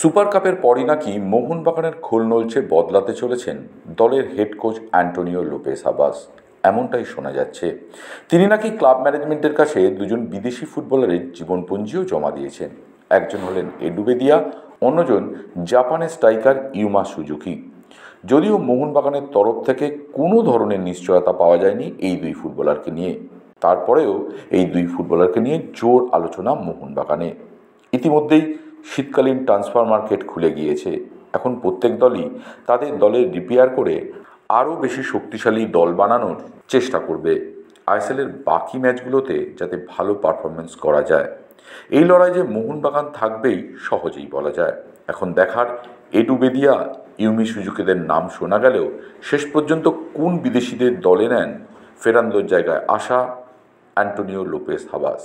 Super কাপের পরই নাকি মোহনবাগানের খোল নলছে বদলাতে চলেছেন দলের head coach Antonio Lopez Habas. এমনটাই শোনা যাচ্ছে। তিনি নাকি ক্লাব ম্যানেজমেন্টের কাছে দুজন বিদেশি ফুটবলারের জীবনপঞ্জিও জমা দিয়েছেন। একজন হলেন এডু বেদিয়া, অন্যজন জাপানের স্ট্রাইকার ইউমা সুজুকি। যদিও মোহনবাগানের তরফ থেকে কোনো ধরনের নিশ্চয়তা পাওয়া যায়নি এই দুই ফুটবলারকে নিয়ে, তারপরেও এই দুই ফুটবলারকে নিয়ে জোর আলোচনা মোহনবাগানে। ইতিমধ্যেই শীতকালীন ট্রান্সফার মার্কেট খুলে গিয়েছে। এখন প্রত্যেক দলই তাদের দলের রিপেয়ার করে আরও বেশি শক্তিশালী দল বানানোর চেষ্টা করবে, আইএসএলের বাকি ম্যাচগুলোতে যাতে ভালো পারফরমেন্স করা যায়। এই লড়াই যে মোহনবাগান থাকবেই সহজেই বলা যায়। এখন দেখার এডু বেদিয়া, ইউমি সুজুকিদের নাম শোনা গেলেও শেষ পর্যন্ত কোন বিদেশিদের দলে নেন ফেরান্দোর জায়গায় আসা অ্যান্টোনিও লোপেস হাবাস।